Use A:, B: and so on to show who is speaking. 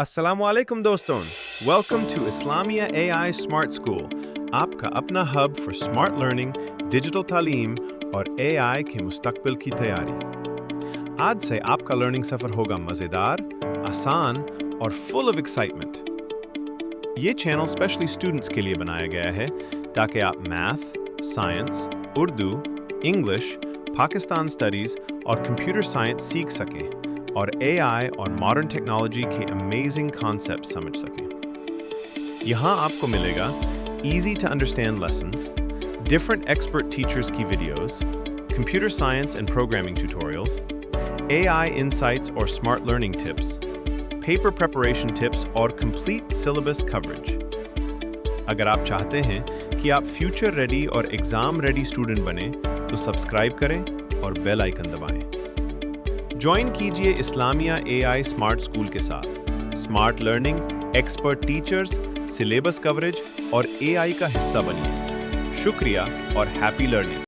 A: السلام علیکم دوستوں، welcome to Islamia A I smart school, آپ کا اپنا hub for smart learning, digital تعلیم اور اے آئی کے مستقبل کی تیاری۔ آج سے آپ کا لرننگ سفر ہوگا مزیدار، آسان اور فل آف ایکسائٹمنٹ۔ یہ چینل اسپیشلی اسٹوڈنٹس کے لیے بنایا گیا ہے تاکہ آپ math, science, Urdu, English, Pakistan studies اور کمپیوٹر سائنس سیکھ سکیں اور اے آئی اور ماڈرن ٹیکنالوجی کے امیزنگ کانسیپٹ سمجھ سکیں۔ یہاں آپ کو ملے گا easy to understand lessons, different expert teachers کی videos, computer science and programming tutorials, A I insights اور smart learning tips, paper preparation tips اور کمپلیٹ سلیبس کوریج۔ اگر آپ چاہتے ہیں کہ آپ فیوچر ریڈی اور ایگزام ریڈی اسٹوڈنٹ بنیں تو سبسکرائب کریں اور بیل آئیکن دبائیں۔ جوائن کیجیے اسلامیہ اے آئی اسمارٹ اسکول کے ساتھ، smart learning, expert teachers, syllabus coverage اور اے آئی کا حصہ بنیے۔ شکریہ اور ہیپی لرننگ۔